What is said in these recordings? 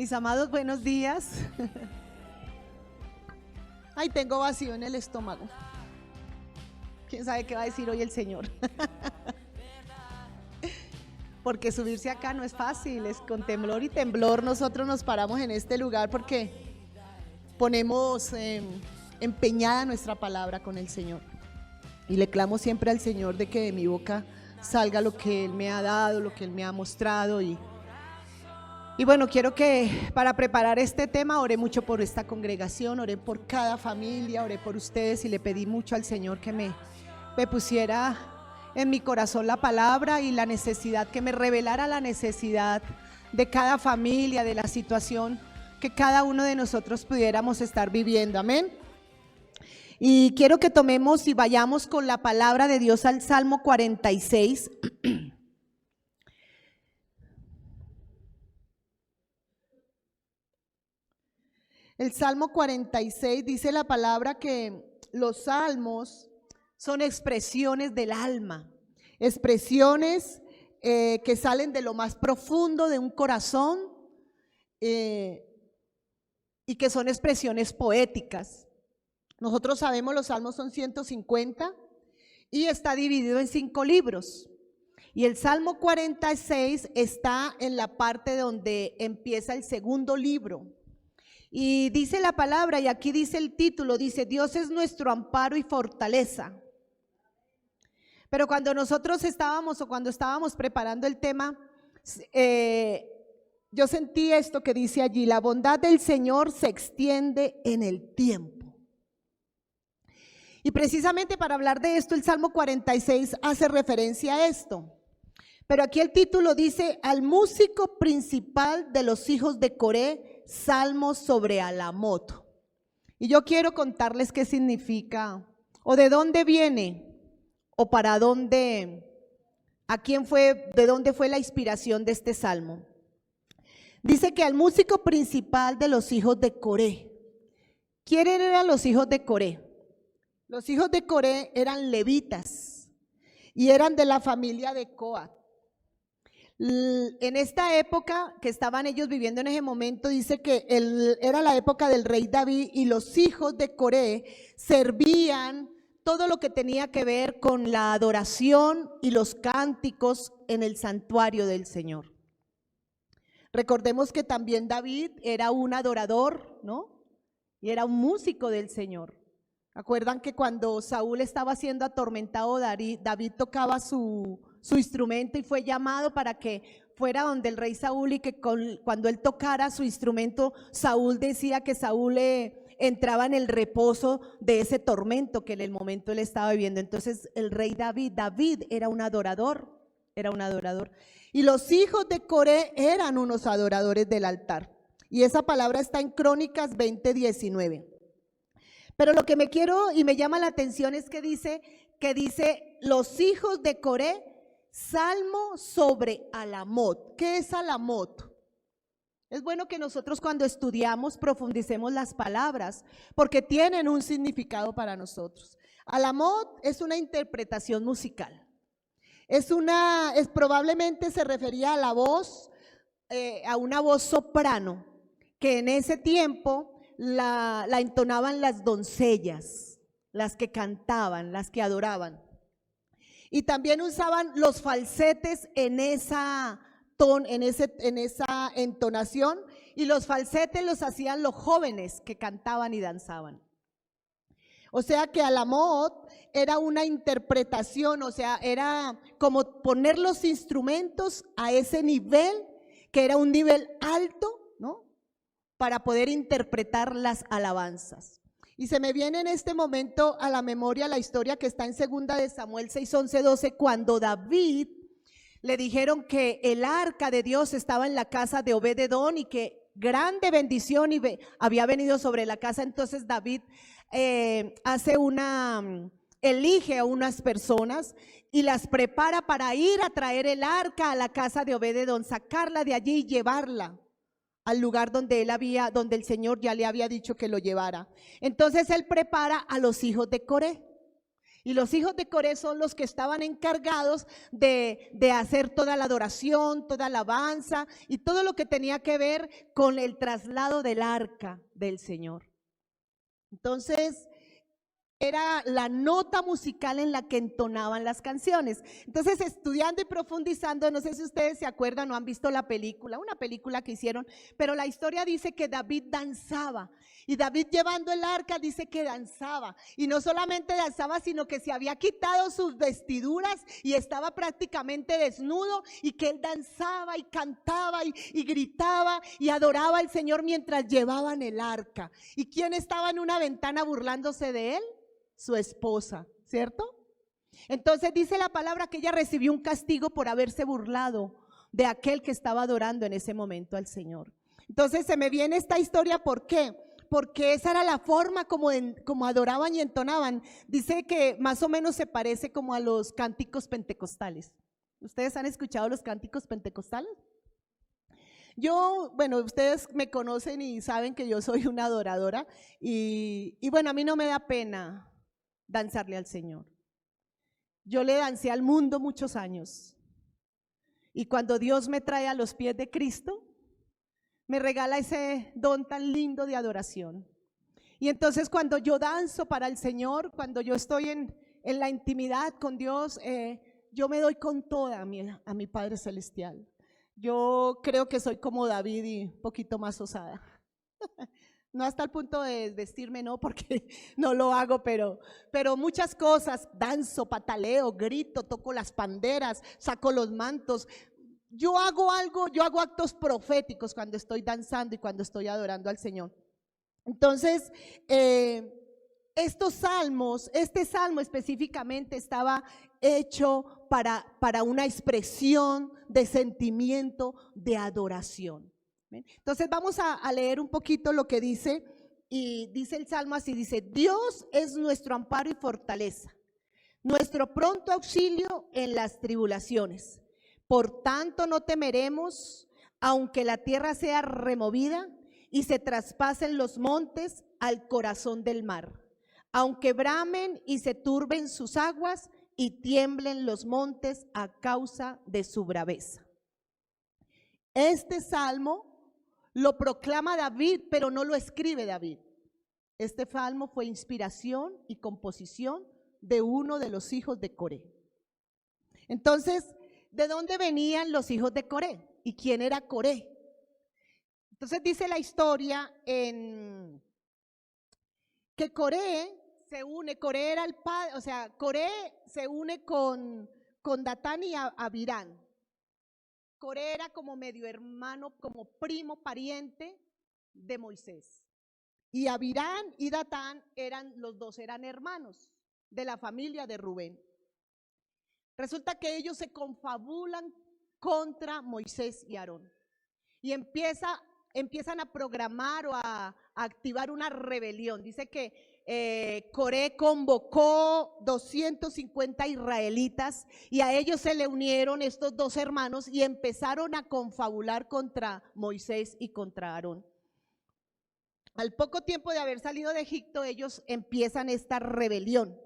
Mis amados, buenos días. Ay, tengo vacío en el estómago. ¿Quién sabe qué va a decir hoy el Señor? Porque subirse acá no es fácil, es con temblor y temblor. Nosotros nos paramos en este lugar porque ponemos empeñada nuestra palabra con el Señor. Y le clamo siempre al Señor de que de mi boca salga lo que Él me ha dado, lo que Él me ha mostrado. Y bueno, quiero que para preparar este tema oré mucho por esta congregación, oré por cada familia, oré por ustedes y le pedí mucho al Señor que me pusiera en mi corazón la palabra y la necesidad, que me revelara la necesidad de cada familia, de la situación que cada uno de nosotros pudiéramos estar viviendo, amén. Y quiero que tomemos y vayamos con la palabra de Dios al Salmo 46. El Salmo 46 dice la palabra que los salmos son expresiones del alma, expresiones que salen de lo más profundo de un corazón y que son expresiones poéticas. Nosotros sabemos los salmos son 150 y está dividido en 5 libros. Y el Salmo 46 está en la parte donde empieza el segundo libro. Y dice la palabra, y aquí dice el título, dice: Dios es nuestro amparo y fortaleza. Pero cuando nosotros cuando estábamos preparando el tema, yo sentí esto que dice allí: la bondad del Señor se extiende en el tiempo. Y precisamente para hablar de esto, el Salmo 46 hace referencia a esto. Pero aquí el título dice: al músico principal de los hijos de Coré, salmos sobre Alamot. Y yo quiero contarles qué significa, o de dónde viene, o para dónde, de dónde fue la inspiración de este salmo. Dice que al músico principal de los hijos de Coré. ¿Quiénes eran los hijos de Coré? Los hijos de Coré eran levitas y eran de la familia de Coat. En esta época que estaban ellos viviendo en ese momento, dice que era la época del rey David y los hijos de Coré servían todo lo que tenía que ver con la adoración y los cánticos en el santuario del Señor. Recordemos que también David era un adorador, ¿no? Y era un músico del Señor. ¿Acuerdan que cuando Saúl estaba siendo atormentado, David tocaba su instrumento y fue llamado para que fuera donde el rey Saúl, y que cuando él tocara su instrumento, Saúl decía que Saúl entraba en el reposo de ese tormento que en el momento él estaba viviendo? Entonces el rey David era un adorador, y los hijos de Coré eran unos adoradores del altar. Y esa palabra está en Crónicas 20:19. Pero lo que me quiero y me llama la atención es que dice los hijos de Coré, salmo sobre Alamot. ¿Qué es Alamot? Es bueno que nosotros cuando estudiamos profundicemos las palabras porque tienen un significado para nosotros. Alamot es una interpretación musical. Probablemente se refería a la voz, a una voz soprano, que en ese tiempo la entonaban las doncellas, las que cantaban, las que adoraban. Y también usaban los falsetes en esa entonación, y los falsetes los hacían los jóvenes que cantaban y danzaban. O sea que Alamot era una interpretación, o sea, era como poner los instrumentos a ese nivel, que era un nivel alto, ¿no?, para poder interpretar las alabanzas. Y se me viene en este momento a la memoria la historia que está en 2 de Samuel 6, 11, 12, cuando David le dijeron que el arca de Dios estaba en la casa de Obed-edom y que grande bendición había venido sobre la casa. Entonces David elige a unas personas y las prepara para ir a traer el arca a la casa de Obed-edom, sacarla de allí y llevarla al lugar donde el Señor ya le había dicho que lo llevara. Entonces él prepara a los hijos de Coré. Y los hijos de Coré son los que estaban encargados de hacer toda la adoración, toda la alabanza y todo lo que tenía que ver con el traslado del arca del Señor. Entonces, era la nota musical en la que entonaban las canciones. Entonces, estudiando y profundizando, no sé si ustedes se acuerdan o han visto la película, una película que hicieron, pero la historia dice que David danzaba. Y David, llevando el arca, dice que danzaba. Y no solamente danzaba, sino que se había quitado sus vestiduras y estaba prácticamente desnudo, y que él danzaba y cantaba y gritaba y adoraba al Señor mientras llevaban el arca. ¿Y quién estaba en una ventana burlándose de él? Su esposa, ¿cierto? Entonces dice la palabra que ella recibió un castigo por haberse burlado de aquel que estaba adorando en ese momento al Señor. Entonces se me viene esta historia, ¿por qué? Porque esa era la forma como adoraban y entonaban. Dice que más o menos se parece como a los cánticos pentecostales. ¿Ustedes han escuchado los cánticos pentecostales? Yo, bueno, ustedes me conocen y saben que yo soy una adoradora y bueno, a mí no me da pena danzarle al Señor. Yo le dancé al mundo muchos años, y cuando Dios me trae a los pies de Cristo, me regala ese don tan lindo de adoración. Y entonces cuando yo danzo para el Señor, cuando yo estoy en la intimidad con Dios, yo me doy con toda a mi Padre Celestial. Yo creo que soy como David y un poquito más osada. No hasta el punto de vestirme, no, porque no lo hago, pero muchas cosas, danzo, pataleo, grito, toco las panderas, saco los mantos. Yo hago actos proféticos cuando estoy danzando y cuando estoy adorando al Señor. Entonces, estos salmos, este salmo específicamente estaba hecho para una expresión de sentimiento de adoración. Entonces vamos a leer un poquito lo que dice, y dice el salmo así, dice: Dios es nuestro amparo y fortaleza, nuestro pronto auxilio en las tribulaciones. Por tanto no temeremos, aunque la tierra sea removida y se traspasen los montes al corazón del mar, aunque bramen y se turben sus aguas y tiemblen los montes a causa de su braveza. Este salmo lo proclama David, pero no lo escribe David. Este salmo fue inspiración y composición de uno de los hijos de Coré. Entonces, ¿de dónde venían los hijos de Coré? ¿Y quién era Coré? Entonces dice la historia que Coré se une, Coré era el padre, o sea, Coré se une con Datán y Abirán. Coré era como medio hermano, como primo pariente de Moisés. Y Abirán y Datán los dos eran hermanos de la familia de Rubén. Resulta que ellos se confabulan contra Moisés y Aarón y empiezan a programar o a activar una rebelión. Dice que Coré convocó 250 israelitas y a ellos se le unieron estos dos hermanos y empezaron a confabular contra Moisés y contra Aarón. Al poco tiempo de haber salido de Egipto, ellos empiezan esta rebelión.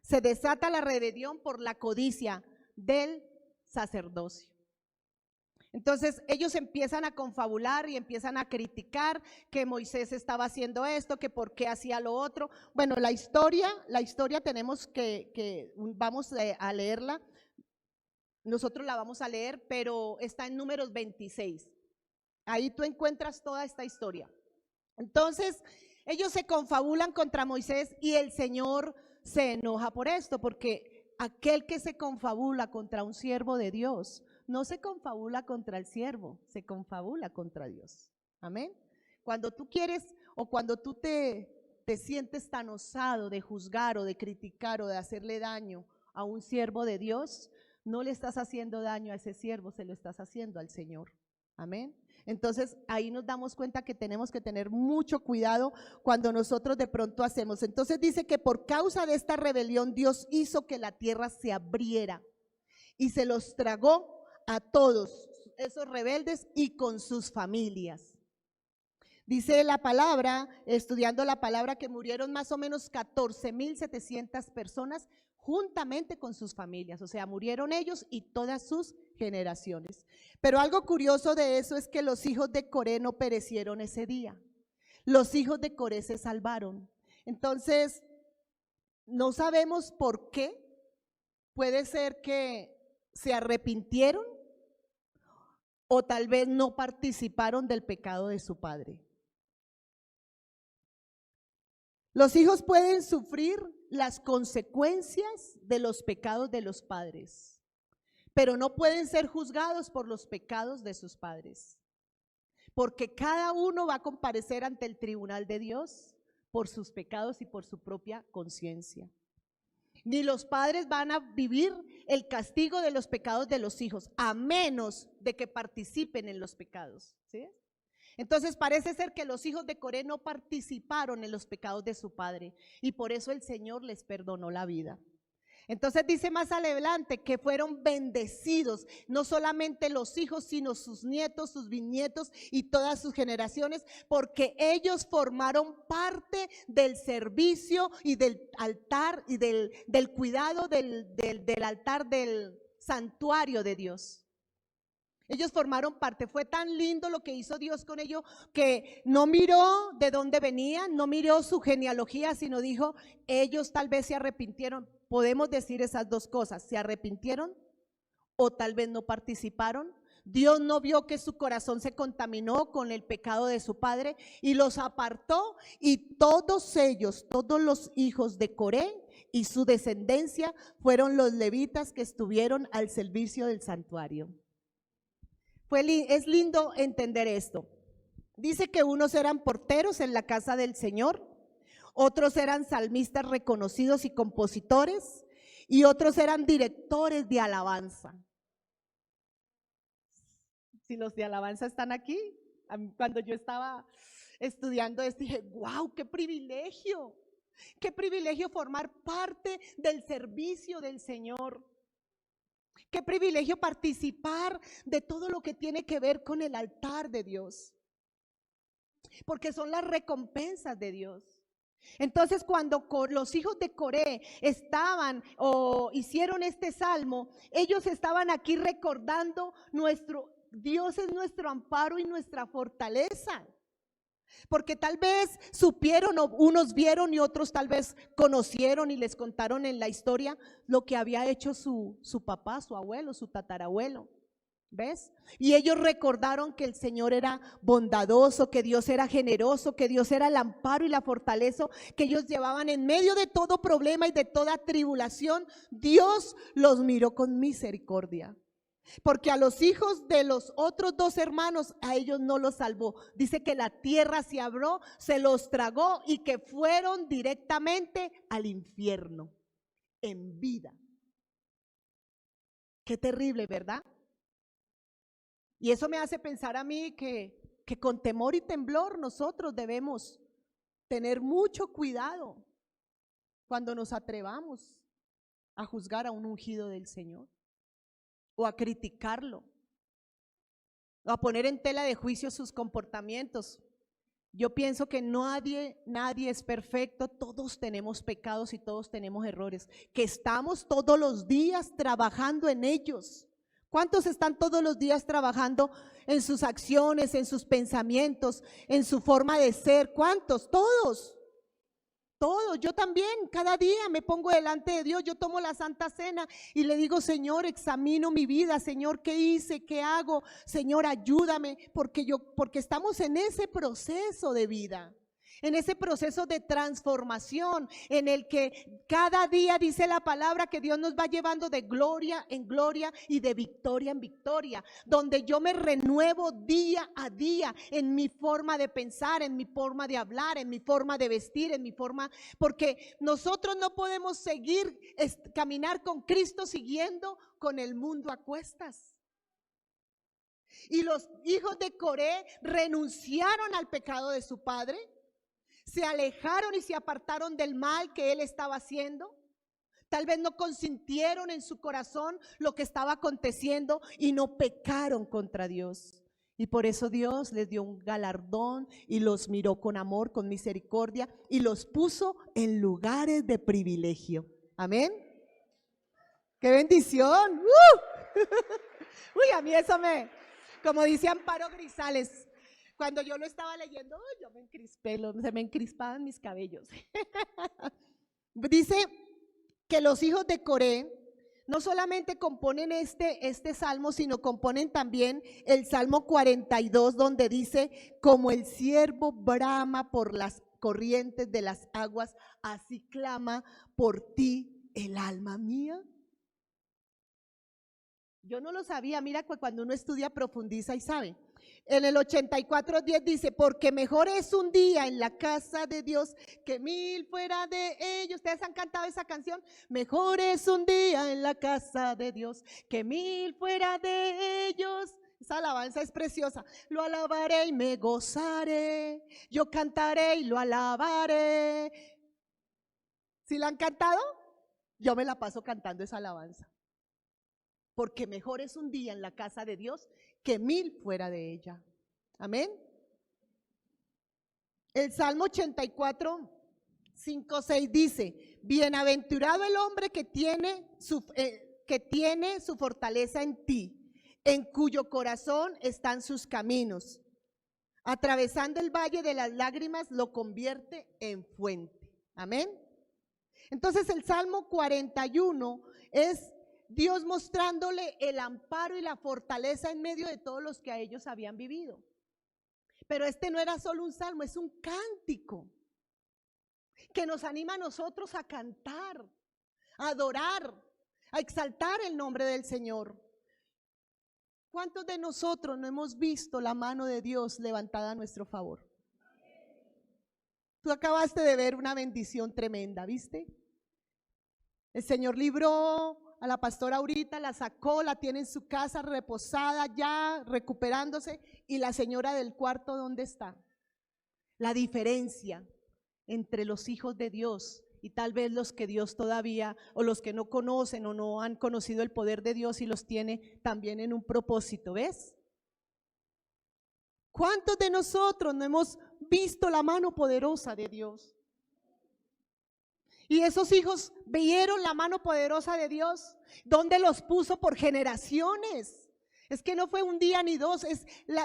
Se desata la rebelión por la codicia del sacerdocio. Entonces ellos empiezan a confabular y empiezan a criticar que Moisés estaba haciendo esto, que por qué hacía lo otro. Bueno, la historia tenemos vamos a leerla, nosotros la vamos a leer, pero está en Números 26. Ahí tú encuentras toda esta historia. Entonces ellos se confabulan contra Moisés y el Señor se enoja por esto, porque aquel que se confabula contra un siervo de Dios no se confabula contra el siervo, se confabula contra Dios. Amén. Cuando tú quieres o cuando tú te sientes tan osado de juzgar o de criticar o de hacerle daño a un siervo de Dios, no le estás haciendo daño a ese siervo, se lo estás haciendo al Señor. Amén. Entonces ahí nos damos cuenta que tenemos que tener mucho cuidado cuando nosotros de pronto hacemos. Entonces dice que por causa de esta rebelión Dios hizo que la tierra se abriera y se los tragó a todos esos rebeldes y con sus familias. Dice la palabra, estudiando la palabra, que murieron más o menos 14,700 personas juntamente con sus familias, o sea, murieron ellos y todas sus generaciones. Pero algo curioso de eso es que los hijos de Coré no perecieron ese día. Los hijos de Coré se salvaron. Entonces, no sabemos por qué. Puede ser que se arrepintieron o tal vez no participaron del pecado de su padre. Los hijos pueden sufrir las consecuencias de los pecados de los padres, pero no pueden ser juzgados por los pecados de sus padres, porque cada uno va a comparecer ante el tribunal de Dios por sus pecados y por su propia conciencia. Ni los padres van a vivir el castigo de los pecados de los hijos, a menos de que participen en los pecados, ¿sí? Entonces parece ser que los hijos de Coré no participaron en los pecados de su padre y por eso el Señor les perdonó la vida. Entonces dice más adelante que fueron bendecidos, no solamente los hijos, sino sus nietos, sus bisnietos y todas sus generaciones, porque ellos formaron parte del servicio y del altar y del cuidado del altar del santuario de Dios. Ellos formaron parte. Fue tan lindo lo que hizo Dios con ellos que no miró de dónde venían, no miró su genealogía, sino dijo, ellos tal vez se arrepintieron. Podemos decir esas dos cosas, se arrepintieron o tal vez no participaron. Dios no vio que su corazón se contaminó con el pecado de su padre y los apartó, y todos ellos, todos los hijos de Coré y su descendencia fueron los levitas que estuvieron al servicio del santuario. Es lindo entender esto. Dice que unos eran porteros en la casa del Señor, otros eran salmistas reconocidos y compositores, y otros eran directores de alabanza. Si los de alabanza están aquí, cuando yo estaba estudiando esto dije, wow, qué privilegio formar parte del servicio del Señor. Qué privilegio participar de todo lo que tiene que ver con el altar de Dios, porque son las recompensas de Dios. Entonces, cuando los hijos de Coré estaban o hicieron este salmo, ellos estaban aquí recordando nuestro Dios es nuestro amparo y nuestra fortaleza. Porque tal vez supieron, o unos vieron y otros tal vez conocieron y les contaron en la historia lo que había hecho su papá, su abuelo, su tatarabuelo. ¿Ves? Y ellos recordaron que el Señor era bondadoso, que Dios era generoso, que Dios era el amparo y la fortaleza que ellos llevaban en medio de todo problema y de toda tribulación. Dios los miró con misericordia. Porque a los hijos de los otros dos hermanos, a ellos no los salvó. Dice que la tierra se abrió, se los tragó y que fueron directamente al infierno en vida. Qué terrible, ¿verdad? Y eso me hace pensar a mí que con temor y temblor nosotros debemos tener mucho cuidado cuando nos atrevamos a juzgar a un ungido del Señor, o a criticarlo, o a poner en tela de juicio sus comportamientos. Yo pienso que nadie es perfecto, todos tenemos pecados y todos tenemos errores, que estamos todos los días trabajando en ellos. ¿Cuántos están todos los días trabajando en sus acciones, en sus pensamientos, en su forma de ser? ¿Cuántos? Todos. Todos, yo también, cada día me pongo delante de Dios, yo tomo la Santa Cena y le digo, Señor, examino mi vida, Señor, ¿qué hice? ¿Qué hago? Señor, ayúdame, porque estamos en ese proceso de vida, en ese proceso de transformación, en el que cada día dice la palabra que Dios nos va llevando de gloria en gloria y de victoria en victoria, donde yo me renuevo día a día en mi forma de pensar, en mi forma de hablar, en mi forma de vestir, en mi forma, porque nosotros no podemos seguir caminar con Cristo siguiendo con el mundo a cuestas. Y los hijos de Coré renunciaron al pecado de su padre, se alejaron y se apartaron del mal que él estaba haciendo. Tal vez no consintieron en su corazón lo que estaba aconteciendo y no pecaron contra Dios. Y por eso Dios les dio un galardón y los miró con amor, con misericordia y los puso en lugares de privilegio. Amén. ¡Qué bendición! Uy, a mí eso como dice Amparo Grisales, cuando yo lo estaba leyendo, yo me encrispé, se me encrispaban mis cabellos. Dice que los hijos de Coré no solamente componen este salmo, sino componen también el Salmo 42, donde dice, como el ciervo brama por las corrientes de las aguas, así clama por ti el alma mía. Yo no lo sabía, mira cuando uno estudia profundiza y sabe. En el 84:10 dice, porque mejor es un día en la casa de Dios que 1000 fuera de ellos. ¿Ustedes han cantado esa canción? Mejor es un día en la casa de Dios que 1000 fuera de ellos. Esa alabanza es preciosa. Lo alabaré y me gozaré, yo cantaré y lo alabaré. ¿Sí la han cantado? Yo me la paso cantando esa alabanza. Porque mejor es un día en la casa de Dios que 1000 fuera de ella. Amén. El Salmo 84, 5, 6 dice, bienaventurado el hombre que tiene su fortaleza en ti, en cuyo corazón están sus caminos. Atravesando el valle de las lágrimas lo convierte en fuente. Amén. Entonces el Salmo 41 es Dios mostrándole el amparo y la fortaleza en medio de todos los que a ellos habían vivido. Pero este no era solo un salmo, es un cántico que nos anima a nosotros a cantar, a adorar, a exaltar el nombre del Señor. ¿Cuántos de nosotros no hemos visto la mano de Dios levantada a nuestro favor? Tú acabaste de ver una bendición tremenda, ¿viste? El Señor libró a la pastora ahorita, la sacó, la tiene en su casa reposada ya, recuperándose. Y la señora del cuarto, ¿dónde está? La diferencia entre los hijos de Dios y tal vez los que Dios todavía, o los que no conocen o no han conocido el poder de Dios y los tiene también en un propósito, ¿ves? ¿Cuántos de nosotros no hemos visto la mano poderosa de Dios? Y esos hijos vieron la mano poderosa de Dios, donde los puso por generaciones. Es que no fue un día ni dos,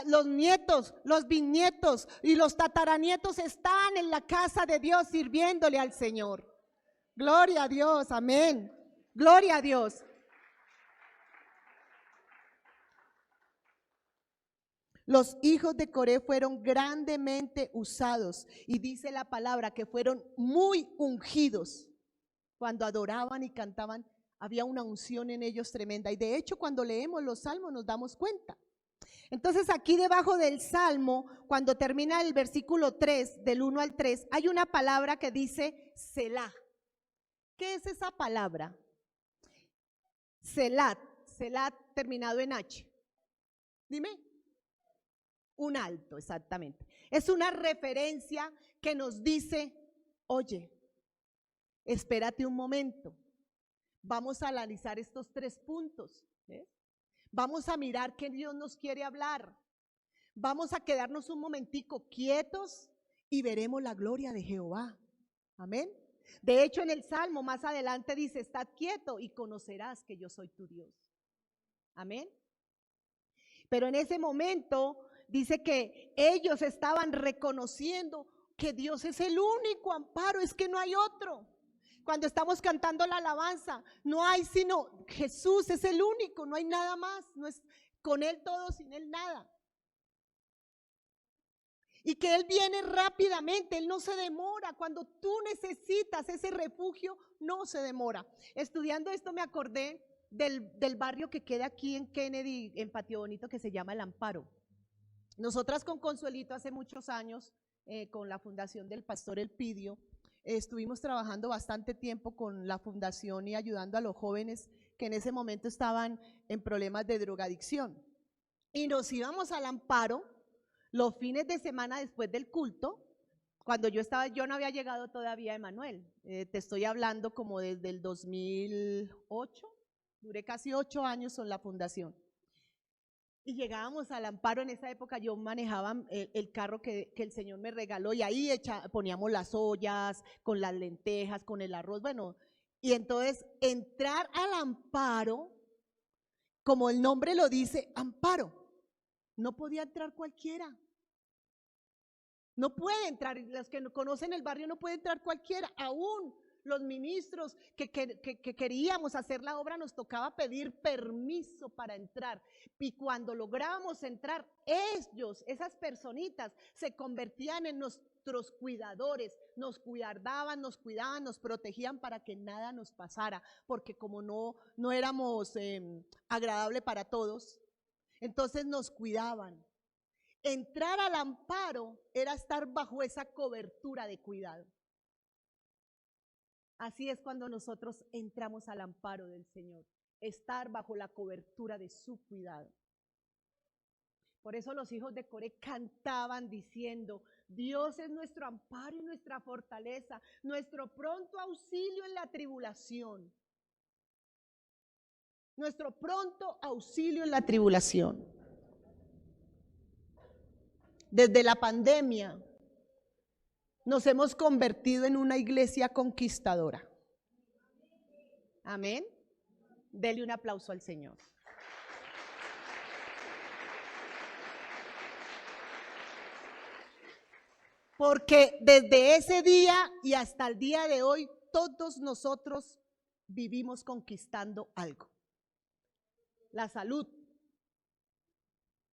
los nietos, los bisnietos y los tataranietos están en la casa de Dios sirviéndole al Señor. Gloria a Dios, amén. Gloria a Dios. Los hijos de Coré fueron grandemente usados y dice la palabra que fueron muy ungidos. Cuando adoraban y cantaban, había una unción en ellos tremenda. Y de hecho, cuando leemos los salmos nos damos cuenta. Entonces aquí debajo del salmo, cuando termina el versículo 3, del 1 al 3, hay una palabra que dice Selah. ¿Qué es esa palabra? Selah, Selah terminado en H. Dime. Un alto, exactamente. Es una referencia que nos dice, oye, espérate un momento, vamos a analizar estos 3 puntos, ¿ves? Vamos a mirar qué Dios nos quiere hablar, vamos a quedarnos un momentico quietos y veremos la gloria de Jehová, amén. De hecho en el Salmo más adelante dice, estad quieto y conocerás que yo soy tu Dios, amén. Pero en ese momento dice que ellos estaban reconociendo que Dios es el único amparo, es que no hay otro. Cuando estamos cantando la alabanza, no hay sino Jesús, es el único, no hay nada más, no es con Él todo, sin Él nada. Y que Él viene rápidamente, Él no se demora. Cuando tú necesitas ese refugio, no se demora. Estudiando esto me acordé del barrio que queda aquí en Kennedy, en Patio Bonito, que se llama El Amparo. Nosotras con Consuelito hace muchos años, con la fundación del pastor Elpidio, estuvimos trabajando bastante tiempo con la fundación y ayudando a los jóvenes que en ese momento estaban en problemas de drogadicción. Y nos íbamos al Amparo los fines de semana después del culto. Cuando yo no había llegado todavía a Emanuel, te estoy hablando como desde el 2008, duré casi 8 años en la fundación. Y llegábamos al Amparo. En esa época yo manejaba el carro que el Señor me regaló, y ahí poníamos las ollas con las lentejas, con el arroz, bueno. Y entonces entrar al Amparo, como el nombre lo dice, Amparo, no podía entrar cualquiera. No puede entrar, los que no conocen el barrio, no puede entrar cualquiera. Aún los ministros que queríamos hacer la obra, nos tocaba pedir permiso para entrar. Y cuando lográbamos entrar, esas personitas, se convertían en nuestros cuidadores, nos guardaban, nos cuidaban, nos protegían para que nada nos pasara, porque como no éramos agradables para todos, entonces nos cuidaban. Entrar al Amparo era estar bajo esa cobertura de cuidado. Así es cuando nosotros entramos al amparo del Señor, estar bajo la cobertura de su cuidado. Por eso los hijos de Coré cantaban diciendo: Dios es nuestro amparo y nuestra fortaleza, nuestro pronto auxilio en la tribulación. Nuestro pronto auxilio en la tribulación. Desde la pandemia nos hemos convertido en una iglesia conquistadora. Amén. Dele un aplauso al Señor. Porque desde ese día y hasta el día de hoy, todos nosotros vivimos conquistando algo. La salud,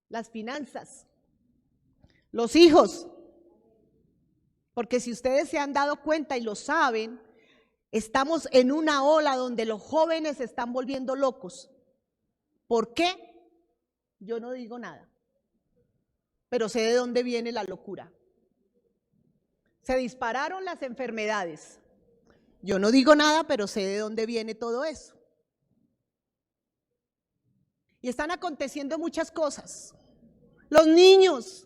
las finanzas, los hijos. Porque si ustedes se han dado cuenta y lo saben, estamos en una ola donde los jóvenes se están volviendo locos. ¿Por qué? Yo no digo nada, pero sé de dónde viene la locura. Se dispararon las enfermedades. Yo no digo nada, pero sé de dónde viene todo eso. Y están aconteciendo muchas cosas. Los niños.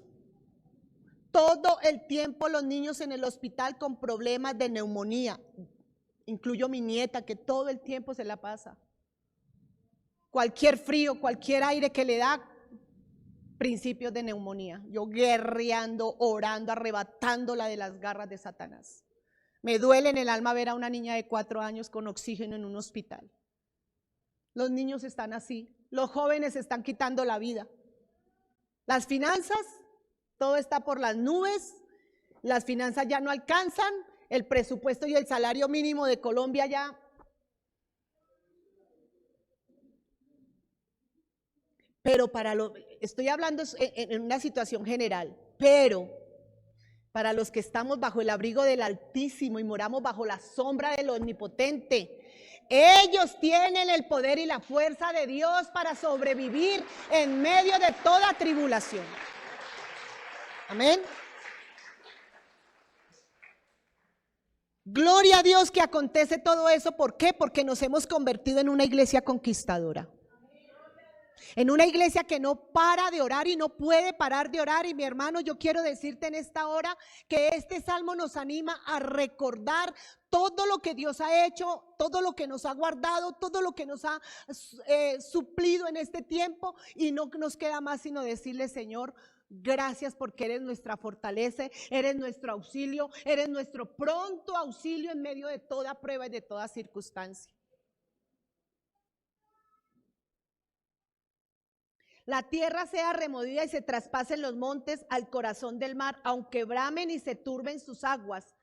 Todo el tiempo los niños en el hospital con problemas de neumonía. Incluyo mi nieta, que todo el tiempo se la pasa. Cualquier frío, cualquier aire que le da, principios de neumonía. Yo guerreando, orando, arrebatándola de las garras de Satanás. Me duele en el alma ver a una niña de 4 años con oxígeno en un hospital. Los niños están así. Los jóvenes están quitando la vida. Las finanzas, todo está por las nubes, las finanzas ya no alcanzan, el presupuesto y el salario mínimo de Colombia ya. Pero estoy hablando en una situación general, pero para los que estamos bajo el abrigo del Altísimo y moramos bajo la sombra del Omnipotente, ellos tienen el poder y la fuerza de Dios para sobrevivir en medio de toda tribulación. Amén. Gloria a Dios que acontece todo eso. ¿Por qué? Porque nos hemos convertido en una iglesia conquistadora. En una iglesia que no para de orar y no puede parar de orar. Y mi hermano, yo quiero decirte en esta hora que este salmo nos anima a recordar todo lo que Dios ha hecho, todo lo que nos ha guardado, todo lo que nos ha suplido en este tiempo. Y no nos queda más sino decirle: Señor, gracias porque eres nuestra fortaleza, eres nuestro auxilio, eres nuestro pronto auxilio en medio de toda prueba y de toda circunstancia. La tierra sea removida y se traspasen los montes al corazón del mar, aunque bramen y se turben sus aguas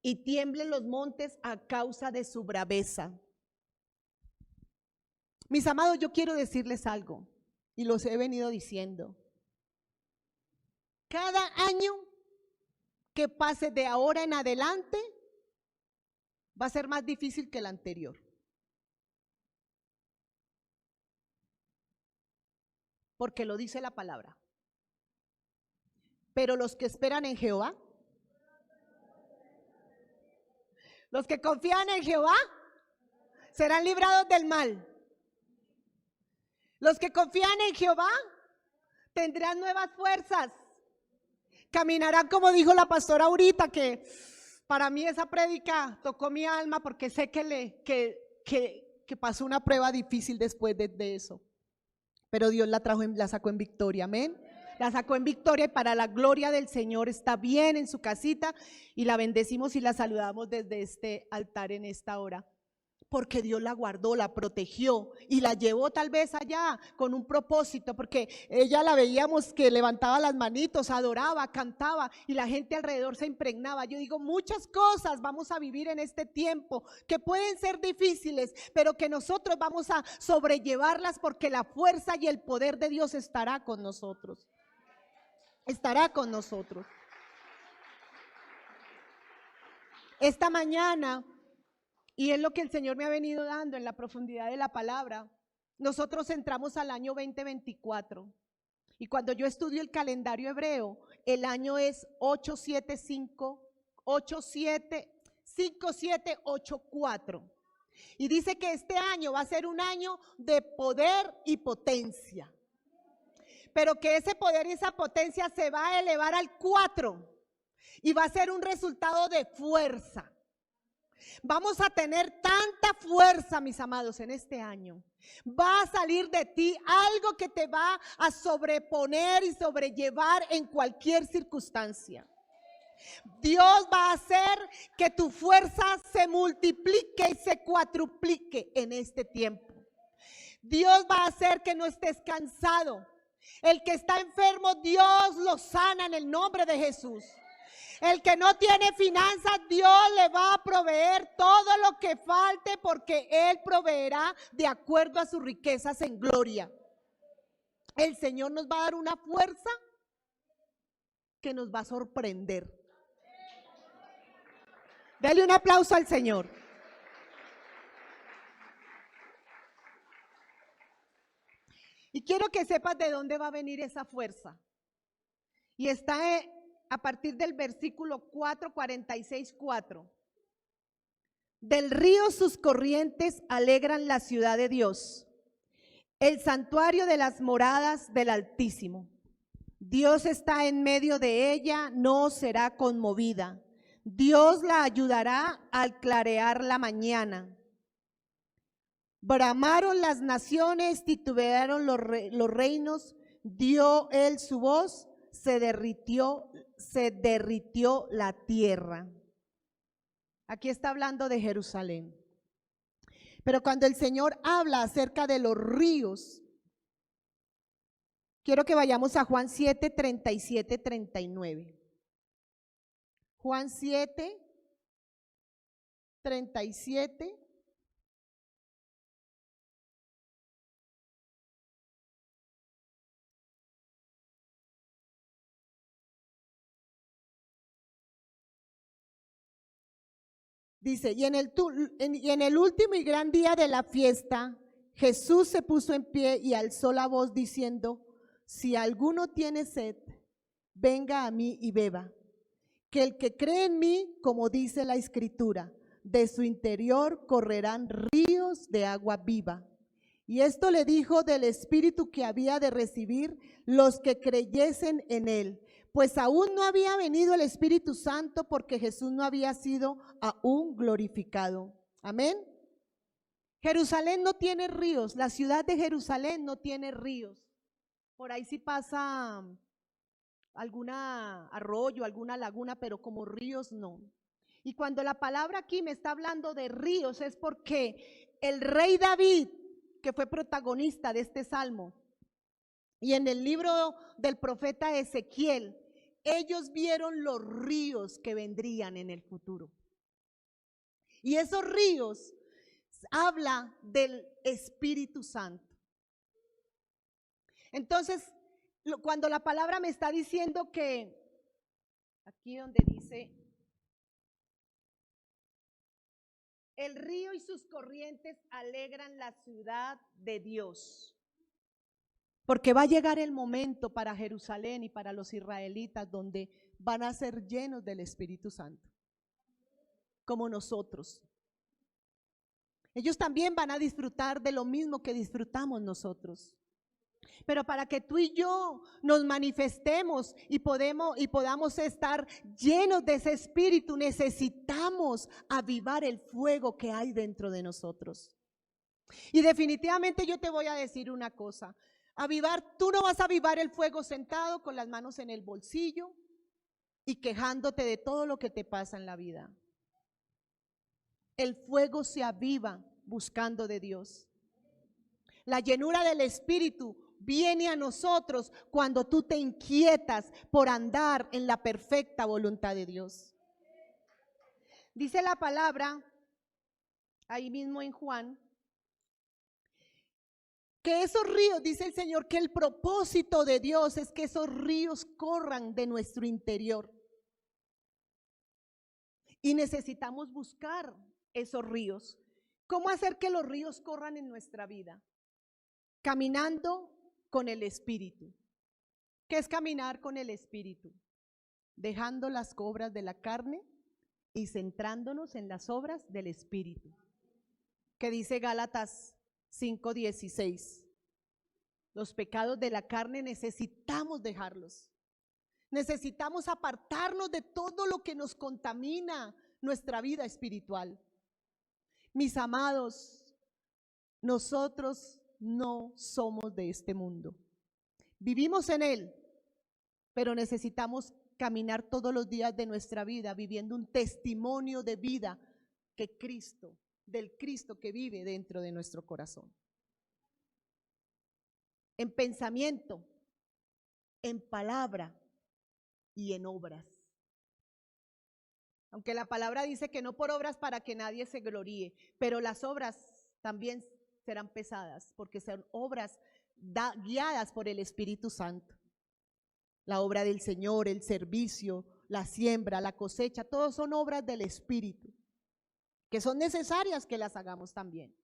y tiemblen los montes a causa de su braveza. Mis amados, yo quiero decirles algo y los he venido diciendo. Cada año que pase de ahora en adelante va a ser más difícil que el anterior. Porque lo dice la palabra. Pero los que esperan en Jehová, los que confían en Jehová, serán librados del mal. Los que confían en Jehová tendrán nuevas fuerzas. Caminarán, como dijo la pastora ahorita, que para mí esa prédica tocó mi alma, porque sé que pasó una prueba difícil después de eso. pero Dios la sacó en victoria, amén. La sacó en victoria y para la gloria del Señor está bien en su casita y la bendecimos y la saludamos desde este altar en esta hora. Porque Dios la guardó, la protegió y la llevó tal vez allá con un propósito, porque ella la veíamos que levantaba las manitos, adoraba, cantaba y la gente alrededor se impregnaba. Yo digo, muchas cosas vamos a vivir en este tiempo que pueden ser difíciles, pero que nosotros vamos a sobrellevarlas porque la fuerza y el poder de Dios estará con nosotros. Estará con nosotros. Esta mañana, y es lo que el Señor me ha venido dando en la profundidad de la palabra, nosotros entramos al año 2024. Y cuando yo estudio el calendario hebreo, el año es 5784. Y dice que este año va a ser un año de poder y potencia. Pero que ese poder y esa potencia se va a elevar al 4 y va a ser un resultado de fuerza. Vamos a tener tanta fuerza, mis amados, en este año. Va a salir de ti algo que te va a sobreponer y sobrellevar en cualquier circunstancia. Dios va a hacer que tu fuerza se multiplique y se cuatruplique en este tiempo. Dios va a hacer que no estés cansado. El que está enfermo, Dios lo sana en el nombre de Jesús. El que no tiene finanzas, Dios le va a proveer todo lo que falte porque Él proveerá de acuerdo a sus riquezas en gloria. El Señor nos va a dar una fuerza que nos va a sorprender. Dale un aplauso al Señor. Y quiero que sepas de dónde va a venir esa fuerza. Y está a partir del versículo 4, 46, 4. Del río sus corrientes alegran la ciudad de Dios, el santuario de las moradas del Altísimo. Dios está en medio de ella, no será conmovida. Dios la ayudará al clarear la mañana. Bramaron las naciones, titubearon los reinos, dio él su voz, se derritió la tierra. Aquí está hablando de Jerusalén. Pero cuando el Señor habla acerca de los ríos, quiero que vayamos a Juan 7, 37, 39. Juan 7, 37. Dice, y en el último y gran día de la fiesta, Jesús se puso en pie y alzó la voz diciendo, si alguno tiene sed, venga a mí y beba. Que el que cree en mí, como dice la Escritura, de su interior correrán ríos de agua viva. Y esto le dijo del Espíritu que había de recibir los que creyesen en él, pues aún no había venido el Espíritu Santo porque Jesús no había sido aún glorificado. Amén. Jerusalén no tiene ríos, la ciudad de Jerusalén no tiene ríos. Por ahí sí pasa alguna arroyo, alguna laguna, pero como ríos no. Y cuando la palabra aquí me está hablando de ríos es porque el rey David, que fue protagonista de este salmo, y en el libro del profeta Ezequiel, ellos vieron los ríos que vendrían en el futuro. Y esos ríos habla del Espíritu Santo. Entonces, cuando la palabra me está diciendo que, aquí donde dice, el río y sus corrientes alegran la ciudad de Dios. Porque va a llegar el momento para Jerusalén y para los israelitas donde van a ser llenos del Espíritu Santo, como nosotros. Ellos también van a disfrutar de lo mismo que disfrutamos nosotros. Pero para que tú y yo nos manifestemos y podamos estar llenos de ese Espíritu, necesitamos avivar el fuego que hay dentro de nosotros. Y definitivamente yo te voy a decir una cosa. Avivar, tú no vas a avivar el fuego sentado con las manos en el bolsillo y quejándote de todo lo que te pasa en la vida. El fuego se aviva buscando de Dios. La llenura del Espíritu viene a nosotros cuando tú te inquietas por andar en la perfecta voluntad de Dios. Dice la palabra, ahí mismo en Juan, que esos ríos, dice el Señor, que el propósito de Dios es que esos ríos corran de nuestro interior. Y necesitamos buscar esos ríos. ¿Cómo hacer que los ríos corran en nuestra vida? Caminando con el Espíritu. ¿Qué es caminar con el Espíritu? Dejando las obras de la carne y centrándonos en las obras del Espíritu. Que dice Gálatas 5:16. Los pecados de la carne necesitamos dejarlos. Necesitamos apartarnos de todo lo que nos contamina nuestra vida espiritual. Mis amados, nosotros no somos de este mundo. Vivimos en él, pero necesitamos caminar todos los días de nuestra vida viviendo un testimonio de vida que Cristo, del Cristo que vive dentro de nuestro corazón. En pensamiento, en palabra y en obras. Aunque la palabra dice que no por obras para que nadie se gloríe, pero las obras también serán pesadas porque son obras guiadas por el Espíritu Santo. La obra del Señor, el servicio, la siembra, la cosecha, todos son obras del Espíritu, que son necesarias que las hagamos también.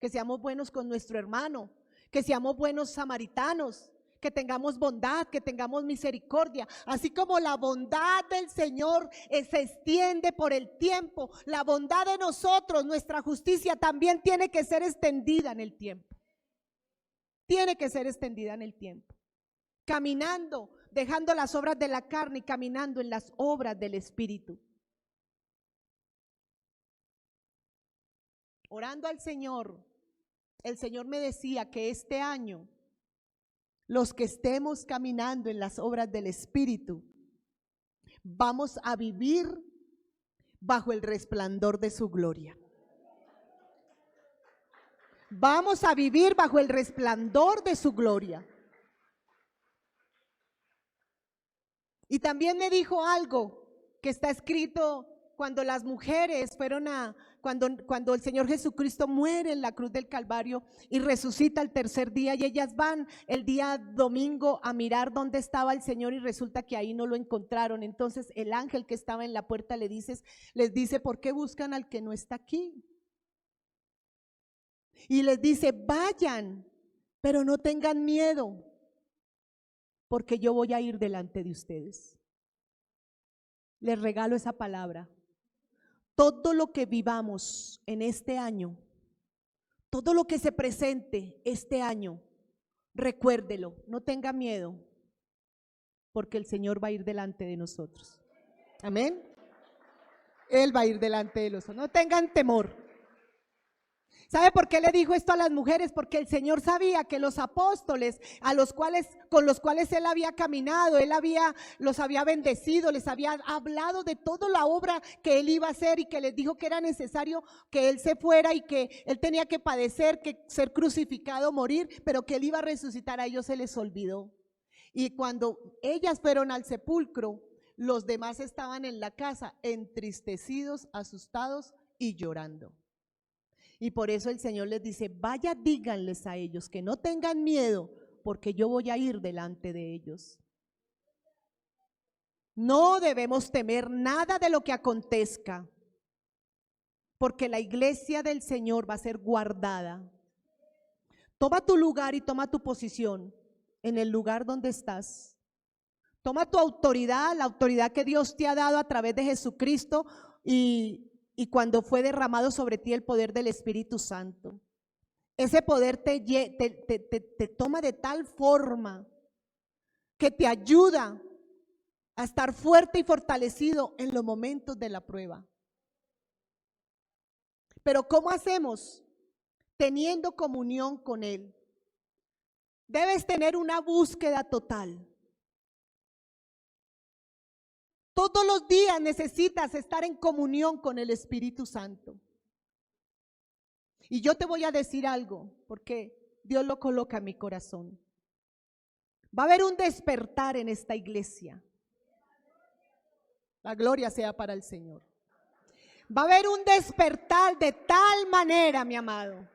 Que seamos buenos con nuestro hermano, que seamos buenos samaritanos, que tengamos bondad, que tengamos misericordia, así como la bondad del Señor se extiende por el tiempo, la bondad de nosotros, nuestra justicia también tiene que ser extendida en el tiempo. Tiene que ser extendida en el tiempo. Caminando, dejando las obras de la carne y caminando en las obras del Espíritu. Orando al Señor, el Señor me decía que este año los que estemos caminando en las obras del Espíritu, vamos a vivir bajo el resplandor de su gloria. Vamos a vivir bajo el resplandor de su gloria. Y también me dijo algo que está escrito cuando las mujeres fueron cuando el Señor Jesucristo muere en la cruz del Calvario y resucita el tercer día, y ellas van el día domingo a mirar dónde estaba el Señor y resulta que ahí no lo encontraron. Entonces el ángel que estaba en la puerta les dice, ¿por qué buscan al que no está aquí? Y les dice, vayan, pero no tengan miedo, porque yo voy a ir delante de ustedes. Les regalo esa palabra. Todo lo que vivamos en este año, todo lo que se presente este año, recuérdelo, no tenga miedo, porque el Señor va a ir delante de nosotros. Amén. Él va a ir delante de nosotros. No tengan temor. ¿Sabe por qué le dijo esto a las mujeres? Porque el Señor sabía que los apóstoles con los cuales Él había caminado, los había bendecido, les había hablado de toda la obra que Él iba a hacer y que les dijo que era necesario que Él se fuera y que Él tenía que padecer, que ser crucificado, morir, pero que Él iba a resucitar. A ellos se les olvidó. Y cuando ellas fueron al sepulcro, los demás estaban en la casa entristecidos, asustados y llorando. Y por eso el Señor les dice, vaya, díganles a ellos que no tengan miedo, porque yo voy a ir delante de ellos. No debemos temer nada de lo que acontezca, porque la iglesia del Señor va a ser guardada. Toma tu lugar y toma tu posición en el lugar donde estás. Toma tu autoridad, la autoridad que Dios te ha dado a través de Jesucristo y cuando fue derramado sobre ti el poder del Espíritu Santo. Ese poder te toma de tal forma que te ayuda a estar fuerte y fortalecido en los momentos de la prueba. Pero ¿cómo hacemos? Teniendo comunión con Él. Debes tener una búsqueda total. Todos los días necesitas estar en comunión con el Espíritu Santo. Y yo te voy a decir algo, porque Dios lo coloca en mi corazón. Va a haber un despertar en esta iglesia. La gloria sea para el Señor. Va a haber un despertar de tal manera, mi amado.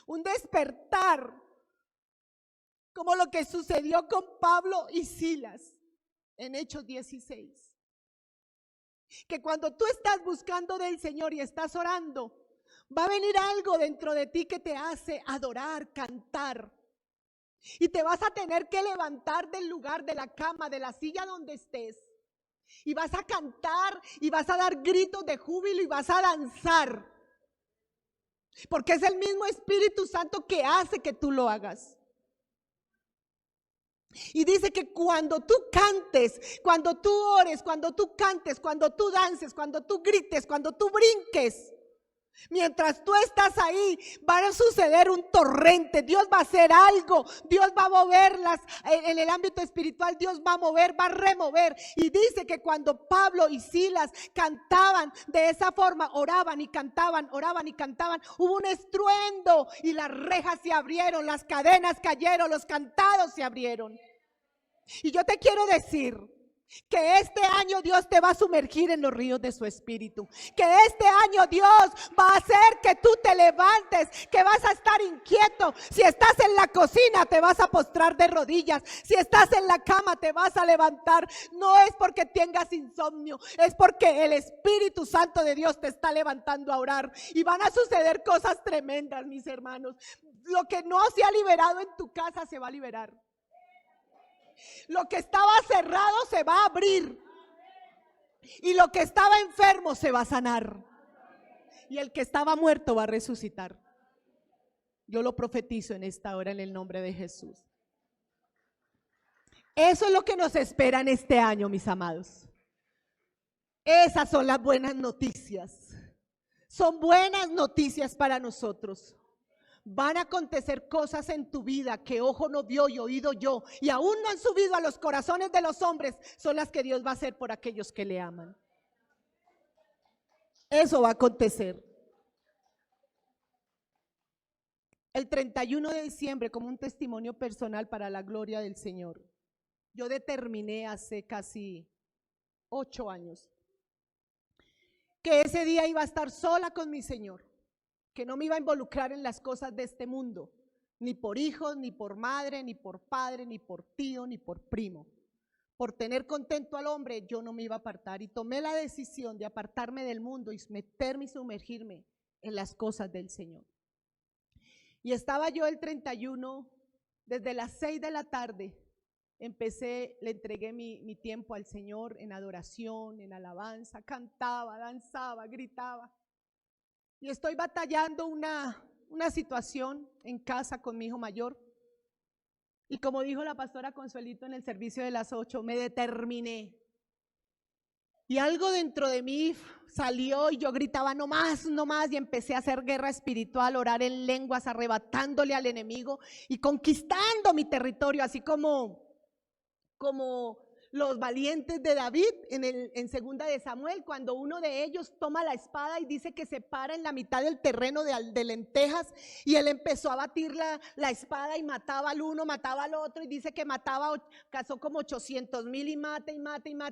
Un despertar como lo que sucedió con Pablo y Silas en Hechos 16. Que cuando tú estás buscando del Señor y estás orando, va a venir algo dentro de ti que te hace adorar, cantar. Y te vas a tener que levantar del lugar, de la cama, de la silla donde estés. Y vas a cantar y vas a dar gritos de júbilo y vas a danzar. Porque es el mismo Espíritu Santo que hace que tú lo hagas. Y dice que cuando tú cantes, cuando tú ores, cuando tú cantes, cuando tú dances, cuando tú grites, cuando tú brinques, mientras tú estás ahí, va a suceder un torrente. Dios va a hacer algo. Dios va a moverlas en el ámbito espiritual. Dios va a mover, va a remover. Y dice que cuando Pablo y Silas cantaban de esa forma, oraban y cantaban, hubo un estruendo y las rejas se abrieron, las cadenas cayeron, los candados se abrieron. Y yo te quiero decir que este año Dios te va a sumergir en los ríos de su Espíritu. Que este año Dios va a hacer que tú te levantes, que vas a estar inquieto. Si estás en la cocina te vas a postrar de rodillas. Si estás en la cama te vas a levantar. No es porque tengas insomnio, es porque el Espíritu Santo de Dios te está levantando a orar. Y van a suceder cosas tremendas, mis hermanos. Lo que no se ha liberado en tu casa se va a liberar. Lo que estaba cerrado se va a abrir. Y lo que estaba enfermo se va a sanar. Y el que estaba muerto va a resucitar. Yo lo profetizo en esta hora en el nombre de Jesús. Eso es lo que nos espera en este año, mis amados. Esas son las buenas noticias. Son buenas noticias para nosotros. Van a acontecer cosas en tu vida que ojo no vio y oído yo, y aún no han subido a los corazones de los hombres, son las que Dios va a hacer por aquellos que le aman. Eso va a acontecer. El 31 de diciembre, como un testimonio personal para la gloria del Señor, yo determiné hace casi 8 años que ese día iba a estar sola con mi Señor, que no me iba a involucrar en las cosas de este mundo, ni por hijos, ni por madre, ni por padre, ni por tío, ni por primo. Por tener contento al hombre, yo no me iba a apartar, y tomé la decisión de apartarme del mundo y meterme y sumergirme en las cosas del Señor. Y estaba yo el 31, desde las 6 de la tarde, le entregué mi tiempo al Señor en adoración, en alabanza, cantaba, danzaba, gritaba. Y estoy batallando una situación en casa con mi hijo mayor. Y como dijo la pastora Consuelito en el servicio de las 8, me determiné. Y algo dentro de mí salió y yo gritaba no más, no más, y empecé a hacer guerra espiritual, orar en lenguas, arrebatándole al enemigo y conquistando mi territorio, así como los valientes de David en segunda de Samuel, cuando uno de ellos toma la espada y dice que se para en la mitad del terreno de lentejas, y él empezó a batir la espada y mataba al uno, mataba al otro, y dice que cazó como 800,000 y mata,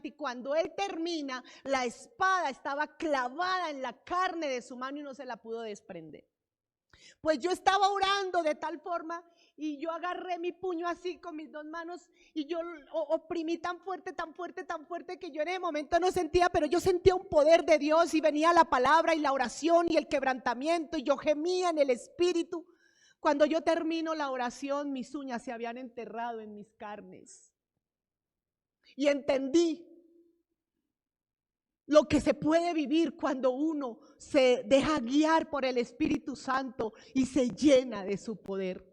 y cuando él termina, la espada estaba clavada en la carne de su mano y no se la pudo desprender. Pues yo estaba orando de tal forma, y yo agarré mi puño así con mis dos manos y yo oprimí tan fuerte, tan fuerte, tan fuerte, que yo en ese momento no sentía, pero yo sentía un poder de Dios, y venía la palabra y la oración y el quebrantamiento, y yo gemía en el Espíritu. Cuando yo termino la oración, mis uñas se habían enterrado en mis carnes y entendí lo que se puede vivir cuando uno se deja guiar por el Espíritu Santo y se llena de su poder.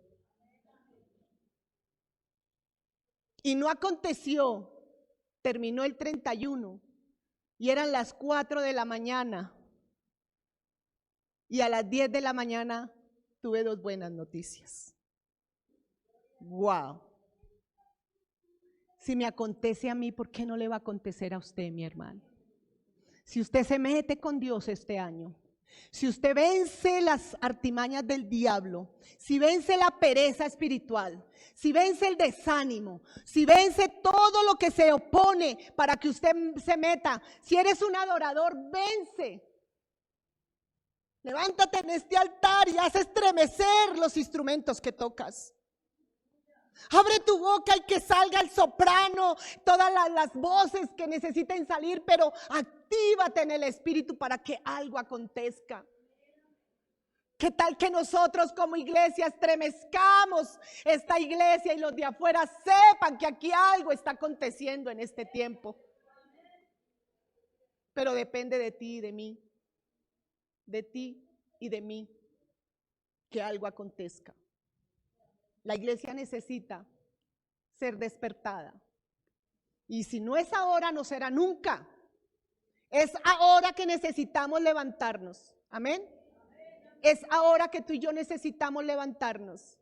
Y no aconteció, terminó el 31 y eran las 4 de la mañana, y a las 10 de la mañana tuve dos buenas noticias. Wow. Si me acontece a mí, ¿por qué no le va a acontecer a usted, mi hermano? Si usted se mete con Dios este año, si usted vence las artimañas del diablo, si vence la pereza espiritual, si vence el desánimo, si vence todo lo que se opone para que usted se meta, si eres un adorador, vence. Levántate en este altar y haz estremecer los instrumentos que tocas. Abre tu boca y que salga el soprano, todas las voces que necesiten salir, pero actívate en el Espíritu para que algo acontezca. ¿Qué tal que nosotros como iglesia estremezcamos esta iglesia y los de afuera sepan que aquí algo está aconteciendo en este tiempo? Pero depende de ti y de mí, de ti y de mí, que algo acontezca. La iglesia necesita ser despertada. Y si no es ahora, no será nunca. Es ahora que necesitamos levantarnos. Amén. Es ahora que tú y yo necesitamos levantarnos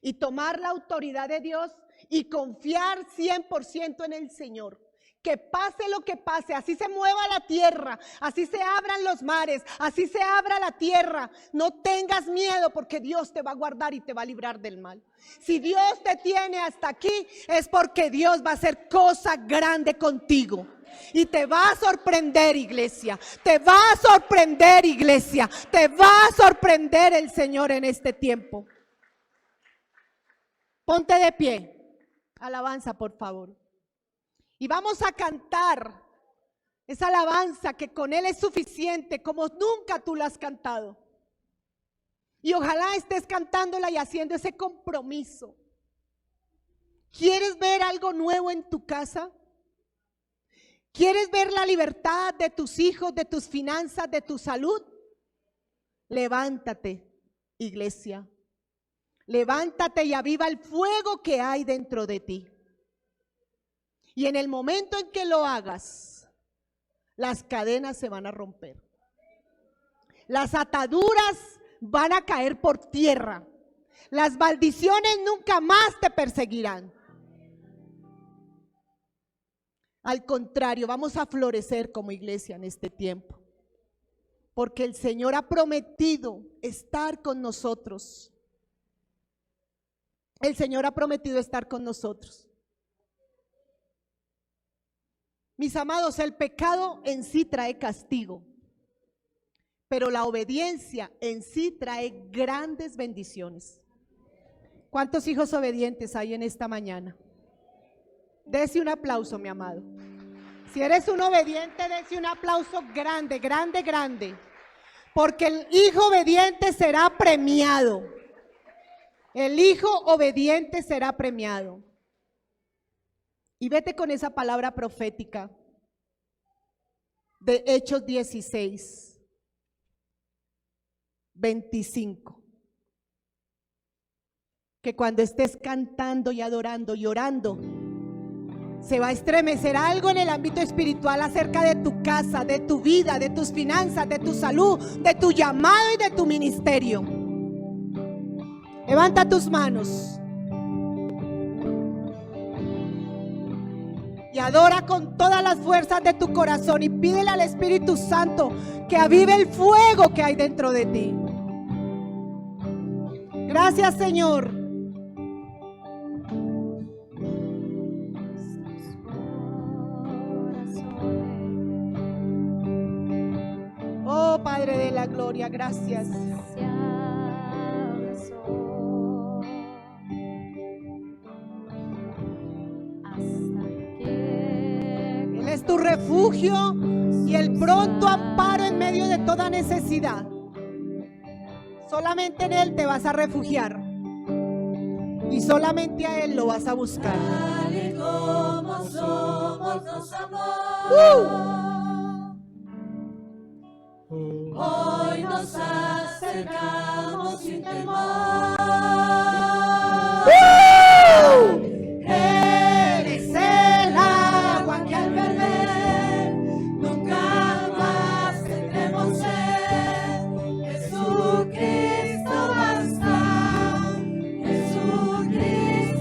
y tomar la autoridad de Dios y confiar 100% en el Señor. Que pase lo que pase, así se mueva la tierra, así se abran los mares, así se abra la tierra. No tengas miedo porque Dios te va a guardar y te va a librar del mal. Si Dios te tiene hasta aquí es porque Dios va a hacer cosa grande contigo. Y te va a sorprender, iglesia. Te va a sorprender, iglesia. Te va a sorprender el Señor en este tiempo. Ponte de pie. Alabanza, por favor. Y vamos a cantar esa alabanza que con Él es suficiente, como nunca tú la has cantado. Y ojalá estés cantándola y haciendo ese compromiso. ¿Quieres ver algo nuevo en tu casa? ¿Quieres ver la libertad de tus hijos, de tus finanzas, de tu salud? Levántate, iglesia. Levántate y aviva el fuego que hay dentro de ti. Y en el momento en que lo hagas, las cadenas se van a romper. Las ataduras van a caer por tierra. Las maldiciones nunca más te perseguirán. Al contrario, vamos a florecer como iglesia en este tiempo. Porque el Señor ha prometido estar con nosotros. El Señor ha prometido estar con nosotros. Mis amados, el pecado en sí trae castigo, pero la obediencia en sí trae grandes bendiciones. ¿Cuántos hijos obedientes hay en esta mañana? Dese un aplauso, mi amado. Si eres un obediente, dese un aplauso grande, grande, grande. Porque el hijo obediente será premiado. El hijo obediente será premiado. Y vete con esa palabra profética de Hechos 16, 25. Que cuando estés cantando y adorando y orando, se va a estremecer algo en el ámbito espiritual acerca de tu casa, de tu vida, de tus finanzas, de tu salud, de tu llamado y de tu ministerio. Levanta tus manos. Y adora con todas las fuerzas de tu corazón y pídele al Espíritu Santo que avive el fuego que hay dentro de ti. Gracias, Señor. Oh, Padre de la gloria, gracias. Es tu refugio y el pronto amparo en medio de toda necesidad. Solamente en Él te vas a refugiar y solamente a Él lo vas a buscar. Tal como somos nos amó. Hoy nos acercamos sin temor. Eres el agua que al beber nunca más tendremos sed. Jesucristo basta, Jesucristo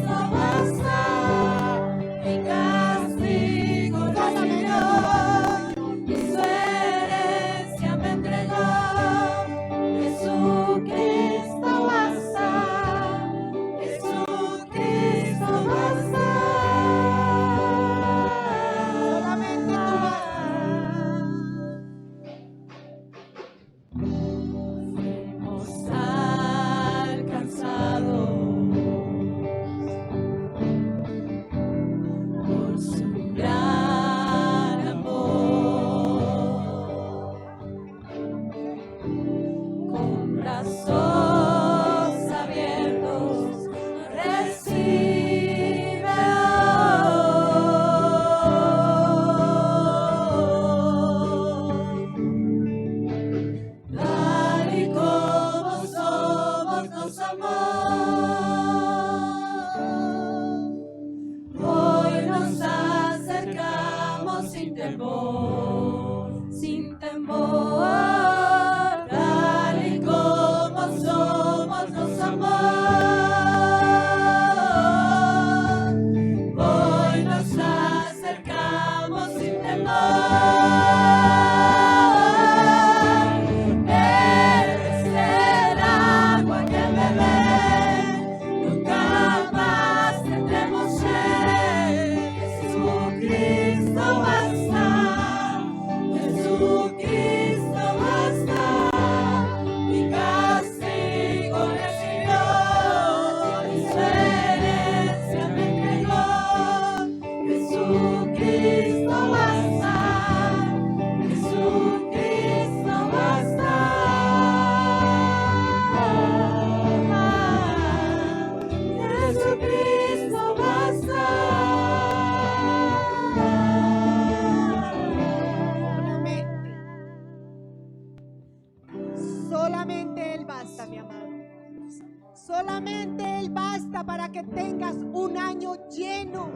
solamente Él basta para que tengas un año lleno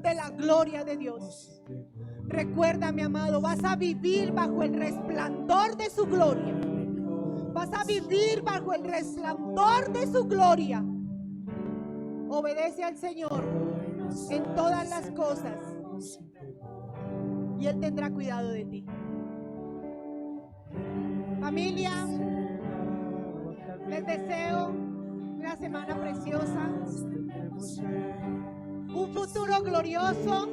de la gloria de Dios. Recuerda, mi amado, vas a vivir bajo el resplandor de su gloria. Vas a vivir bajo el resplandor de su gloria. Obedece al Señor en todas las cosas y Él tendrá cuidado de ti. Familia, les deseo una semana preciosa, un futuro glorioso,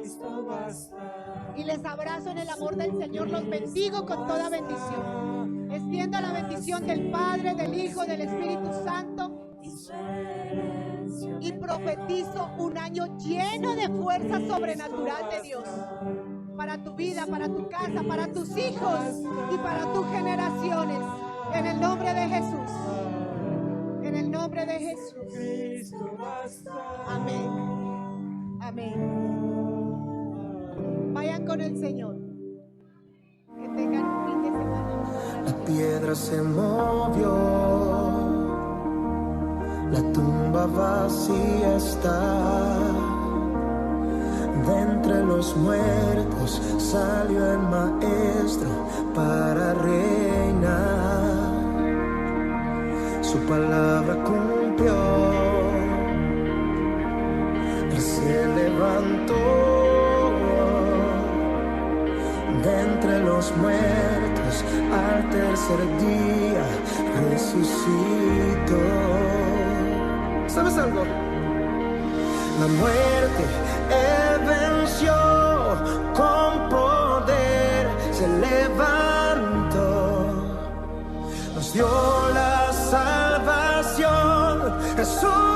y les abrazo en el amor del Señor. Los bendigo con toda bendición. Extiendo la bendición del Padre, del Hijo, del Espíritu Santo, y profetizo un año lleno de fuerza sobrenatural de Dios para tu vida, para tu casa, para tus hijos y para tus generaciones, en el nombre de Jesús. En el nombre de Jesús. Amén. Amén. Vayan con el Señor. Que tengan un fin de semana. La piedra se movió, la tumba vacía está. De entre los muertos salió el Maestro para reinar. Su palabra cumplió, Él se levantó de entre los muertos, al tercer día resucitó. ¿Sabes algo? La muerte Él venció, con poder se levantó, nos dio la salvación, resucitó.